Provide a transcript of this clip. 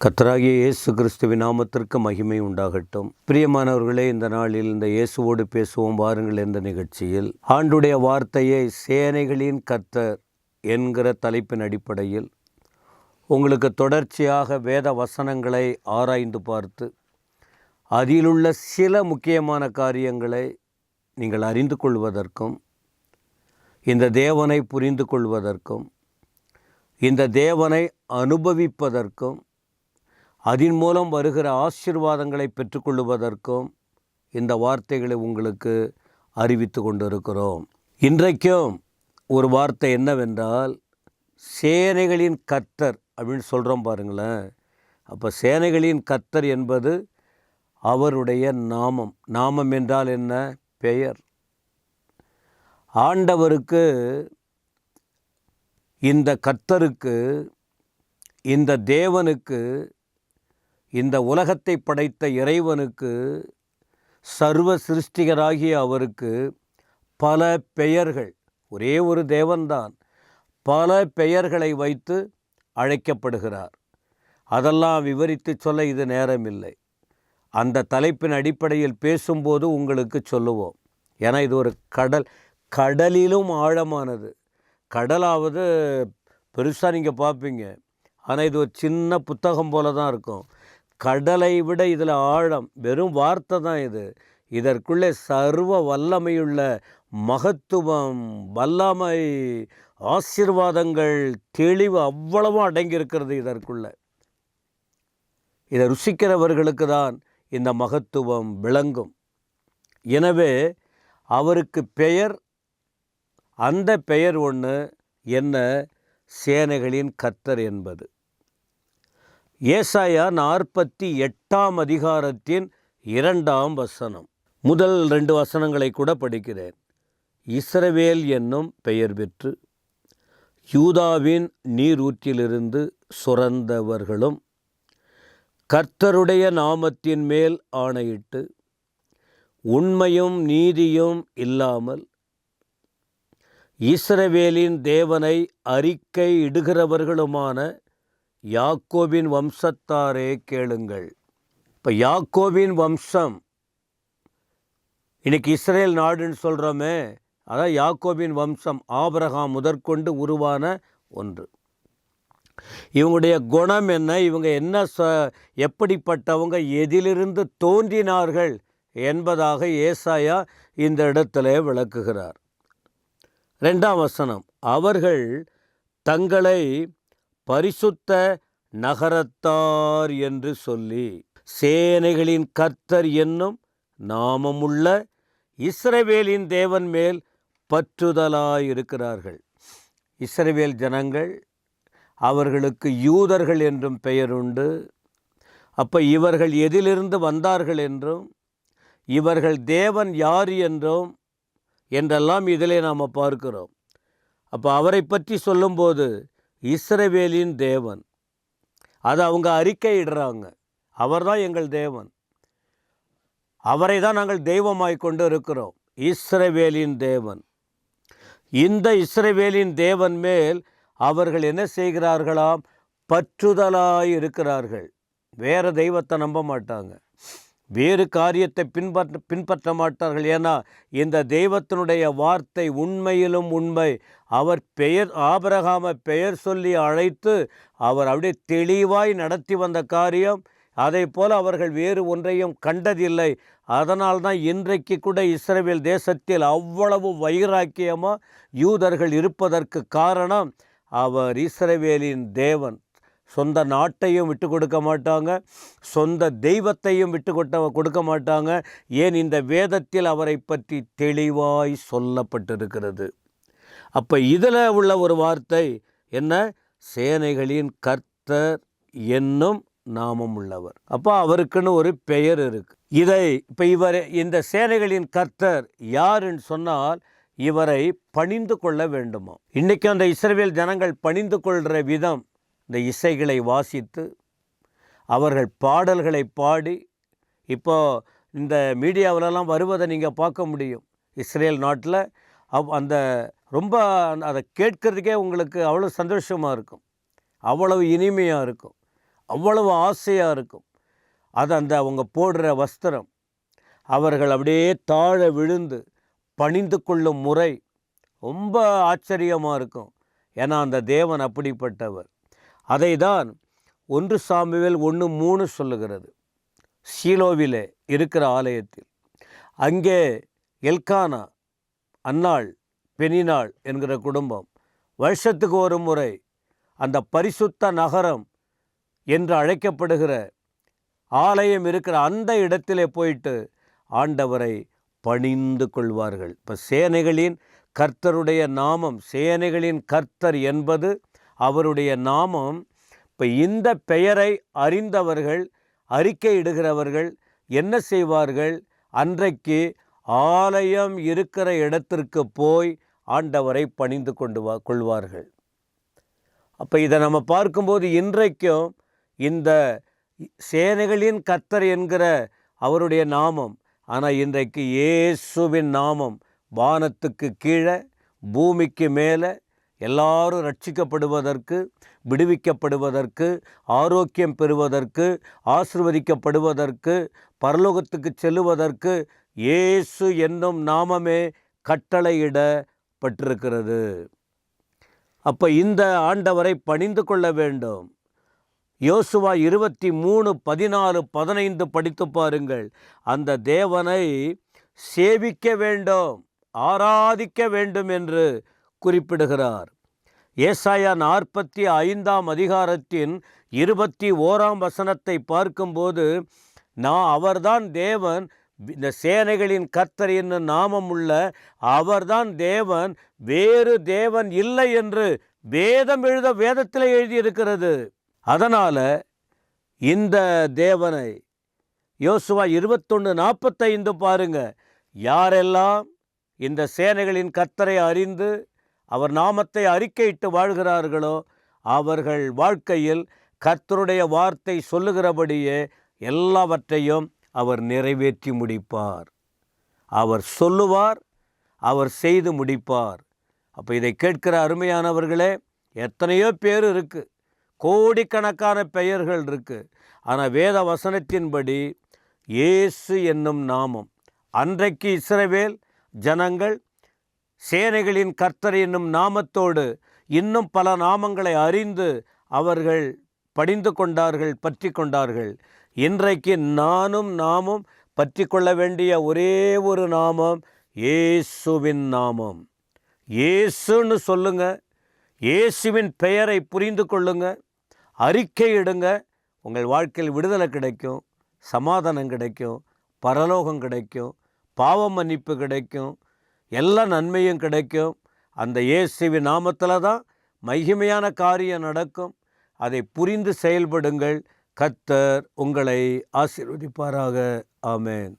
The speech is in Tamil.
கர்த்தராகிய இயேசு கிறிஸ்துவின் நாமத்திற்கு மகிமை உண்டாகட்டும். பிரியமானவர்களே, இந்த நாளில் இந்த இயேசுவோடு பேசுவோம் வாருங்கள் என்ற நிகழ்ச்சியில் ஆண்டுடைய வார்த்தையை சேனைகளின் கர்த்தர் என்கிற தலைப்பின் அடிப்படையில் உங்களுக்கு தொடர்ச்சியாக வேத வசனங்களை ஆராய்ந்து பார்த்து அதிலுள்ள சில முக்கியமான காரியங்களை நீங்கள் அறிந்து கொள்வதற்கும், இந்த தேவனை புரிந்து கொள்வதற்கும், இந்த தேவனை அனுபவிப்பதற்கும், அதன் மூலம் வருகிற ஆசீர்வாதங்களை பெற்றுக்கொள்வதற்கும் இந்த வார்த்தைகளை உங்களுக்கு அறிவித்து கொண்டிருக்கிறோம். இன்றைக்கும் ஒரு வார்த்தை என்னவென்றால், சேனைகளின் கர்த்தர் அப்படின்னு சொல்கிறோம் பாருங்களேன். அப்போ சேனைகளின் கர்த்தர் என்பது அவருடைய நாமம். நாமம் என்றால் என்ன? பெயர். ஆண்டவருக்கு, இந்த கர்த்தருக்கு, இந்த தேவனுக்கு, இந்த உலகத்தை படைத்த இறைவனுக்கு, சர்வ சிருஷ்டிகராகிய அவருக்கு பல பெயர்கள், ஒரே ஒரு தேவன்தான் பல பெயர்களை வைத்து அழைக்கப்படுகிறார். அதெல்லாம் விவரித்து சொல்ல இது நேரமில்லை. அந்த தலைப்பின் அடிப்படையில் பேசும்போது உங்களுக்கு சொல்லுவோம். ஏன்னா இது ஒரு கடலிலும் ஆழமானது. கடலாவது பெருசாக நீங்கள் பார்ப்பீங்க, ஆனால் இது ஒரு சின்ன புத்தகம் போல தான் இருக்கும். கடலை விட இதில் ஆழம். வெறும் வார்த்தை தான் இது. இதற்குள்ளே சர்வ வல்லமையுள்ள மகத்துவம், வல்லமை, ஆசீர்வாதங்கள், தெளிவு அவ்வளவும் அடங்கியிருக்கிறது இதற்குள்ள. இதை ருசிக்கிறவர்களுக்கு தான் இந்த மகத்துவம் விளங்கும். எனவே அவருக்கு பெயர், அந்த பெயர் ஒன்று என்ன? சேனைகளின் கர்த்தர் என்பது. ஏசாயா 48 அதிகாரத்தின் 2 வசனம். முதல் 2 வசனங்களை கூட படிக்கிறேன். இஸ்ரவேல் என்னும் பெயர் பெற்று யூதாவின் நீரூற்றிலிருந்து சுரந்தவர்களும் கர்த்தருடைய நாமத்தின் மேல் ஆணையிட்டு உண்மையும் நீதியும் இல்லாமல் இஸ்ரவேலின் தேவனை அறிக்கை இடுகிறவர்களுமான யாக்கோபின் வம்சத்தாரே கேளுங்கள். இப்போ யாக்கோபின் வம்சம், இன்னைக்கு இஸ்ரேல் நாடுன்னு சொல்கிறோமே, அதான் யாக்கோபின் வம்சம். ஆபிரகாம் முதற்கொண்டு உருவான ஒன்று. இவங்களுடைய குணம் என்ன? இவங்க என்ன எப்படிப்பட்டவங்க, எதிலிருந்து தோன்றினார்கள் என்பதாக ஏசாயா இந்த இடத்துல விளக்குகிறார். 2 வசனம். அவர்கள் தங்களை பரிசுத்த நகரத்தார் என்று சொல்லி சேனைகளின் கர்த்தர் என்னும் நாமமுள்ள இஸ்ரவேலின் தேவன் மேல் பற்றுதலாயிருக்கிறார்கள். இஸ்ரவேல் ஜனங்கள், அவர்களுக்கு யூதர்கள் என்றும் பெயர் உண்டு. அப்போ இவர்கள் எதிலிருந்து வந்தார்கள் என்றும், இவர்கள் தேவன் யார் என்றெல்லாம் இதிலே நாம் பார்க்கிறோம். அப்போ அவரை பற்றி சொல்லும்போது இஸ்ரவேலின் தேவன், அதை அவங்க அறிக்கையிடுறாங்க. அவர்தான் எங்கள் தேவன், அவரை தான் நாங்கள் தெய்வமாய் கொண்டு இருக்கிறோம். இஸ்ரவேலின் தேவன். இந்த இஸ்ரவேலின் தேவன் மேல் அவர்கள் என்ன செய்கிறார்களாம்? பற்றுதலாய் இருக்கிறார்கள். வேறு தெய்வத்தை நம்ப மாட்டாங்க, வேறு காரியத்தை பின்பற்ற மாட்டார்கள். ஏன்னா இந்த தெய்வத்தினுடைய வார்த்தை உண்மையிலும் உண்மை. அவர் பெயர், ஆபிரகாமை பெயர் சொல்லி அழைத்து அவர் அப்படியே தெளிவாய் நடத்தி வந்த காரியம். அதை போல் அவர்கள் வேறு ஒன்றையும் கண்டதில்லை. அதனால்தான் இன்றைக்கு கூட இஸ்ரவேல் தேசத்தில் அவ்வளவு வைராக்கியமாக யூதர்கள் இருப்பதற்கு காரணம், அவர் இஸ்ரவேலின் தேவன். சொந்த நாட்டையும் விட்டு கொடுக்க மாட்டாங்க, சொந்த தெய்வத்தையும் விட்டு கொடுக்க மாட்டாங்க. ஏன்? இந்த வேதத்தில் அவரை பற்றி தெளிவாய் சொல்லப்பட்டிருக்கிறது. அப்போ இதில் உள்ள ஒரு வார்த்தை என்ன? சேனைகளின் கர்த்தர் என்னும் நாமம் உள்ளவர். அப்போ அவருக்குன்னு ஒரு பெயர் இருக்கு. இதை இப்போ இந்த சேனைகளின் கர்த்தர் யாருன்னு சொன்னால் இவரை பணிந்து கொள்ள வேண்டுமா? இன்றைக்கி அந்த இஸ்ரவேல் ஜனங்கள் பணிந்து கொள்கிற விதம், இந்த இசைகளை வாசித்து, அவர்கள் பாடல்களை பாடி, இப்போது இந்த மீடியாவிலலாம் வருவதை நீங்கள் பார்க்க முடியும். இஸ்ரேல் நாட்டில் அந்த ரொம்ப அதை கேட்கறதுக்கே உங்களுக்கு அவ்வளோ சந்தோஷமாக இருக்கும், அவ்வளவு இனிமையாக இருக்கும். அவ்வளவு ஆசையாக இருக்கும். அது அந்த அவங்க போடுற வஸ்திரம், அவர்கள் அப்படியே தாழ விழுந்து பணிந்து கொள்ளும் முறை ரொம்ப ஆச்சரியமாக இருக்கும். ஏன்னா அந்த தேவன் அப்படிப்பட்டவர். அதை தான் 1 சாமுவேல் 1:3 சொல்லுகிறது. சீலோவிலே இருக்கிற ஆலயத்தில் அங்கே எல்கானா, அன்னாள், பெனினாள் என்கிற குடும்பம் வருஷத்துக்கு ஒரு முறை அந்த பரிசுத்த நகரம் என்று அழைக்கப்படுகிற ஆலயம் இருக்கிற அந்த இடத்திலே போயிட்டு ஆண்டவரை பணிந்து கொள்வார்கள். இப்போ சேனைகளின் கர்த்தருடைய நாமம், சேனைகளின் கர்த்தர் என்பது அவருடைய நாமம். இப்போ இந்த பெயரை அறிந்தவர்கள், அறிக்கையிடுகிறவர்கள் என்ன செய்வார்கள்? அன்றைக்கு ஆலயம் இருக்கிற இடத்திற்கு போய் ஆண்டவரை பணிந்து கொள்வார்கள். அப்போ இதை நம்ம பார்க்கும்போது இன்றைக்கும் இந்த சேனைகளின் கர்த்தர் என்கிற அவருடைய நாமம், ஆனால் இன்றைக்கு இயேசுவின் நாமம் வானத்துக்கு கீழே பூமிக்கு மேலே எல்லாரும் ரட்சிக்கப்படுவதற்கு, விடுவிக்கப்படுவதற்கு, ஆரோக்கியம் பெறுவதற்கு, ஆசீர்வதிக்கப்படுவதற்கு, பரலோகத்துக்கு செல்லுவதற்கு இயேசு என்னும் நாமமே கட்டளையிடப்பட்டிருக்கிறது. அப்போ இந்த ஆண்டவரை பணிந்து கொள்ள வேண்டும். யோசுவா 23:14-15 படித்து பாருங்கள். அந்த தேவனை சேவிக்க வேண்டும், ஆராதிக்க வேண்டும் என்று குறிப்பிடுகிறார். ஏசாயா 45 21 பார்க்கும்போது, அவர்தான் தேவன், இந்த சேனைகளின் கர்த்தர் என்னும் நாமம் உள்ள அவர்தான் தேவன், வேறு தேவன் இல்லை என்று வேதத்தில் எழுதியிருக்கிறது. அதனால் இந்த தேவனை யோசுவா 21:45 பாருங்க. யாரெல்லாம் இந்த சேனைகளின் கர்த்தரை அறிந்து அவர் நாமத்தை அறிக்கையிட்டு வாழ்கிறார்களோ அவர்கள் வாழ்க்கையில் கர்த்தருடைய வார்த்தை சொல்லுகிறபடியே எல்லாவற்றையும் அவர் நிறைவேற்றி முடிப்பார். அவர் சொல்லுவார், அவர் செய்து முடிப்பார். அப்போ இதை கேட்கிற அருமையானவர்களே, எத்தனையோ பேர் இருக்குது, கோடிக்கணக்கான பெயர்கள் இருக்குது. ஆனால் வேத வசனத்தின்படி இயேசு என்னும் நாமம், அன்றைக்கு இஸ்ரவேல் ஜனங்கள் சேனைகளின் கர்த்தர் என்னும் நாமத்தோடு இன்னும் பல நாமங்களை அறிந்து அவர்கள் படிந்து கொண்டார்கள், பற்றி கொண்டார்கள். இன்றைக்கு நாமும் பற்றி கொள்ள வேண்டிய ஒரே ஒரு நாமம் இயேசுவின் நாமம். இயேசுன்னு சொல்லுங்க, இயேசுவின் பெயரை புரிந்து கொள்ளுங்க, அறிக்கையிடுங்க. உங்கள் வாழ்க்கையில் விடுதலை கிடைக்கும், சமாதானம் கிடைக்கும், பரலோகம் கிடைக்கும், பாவ மன்னிப்பு கிடைக்கும், எல்லா நன்மையும் கிடைக்கும். அந்த இயேசுவின் நாமத்தில் தான் மகிமையான காரியம் நடக்கும். அதை புரிந்து செயல்படுங்கள். கர்த்தர் உங்களை ஆசீர்வதிப்பாராக. ஆமென்.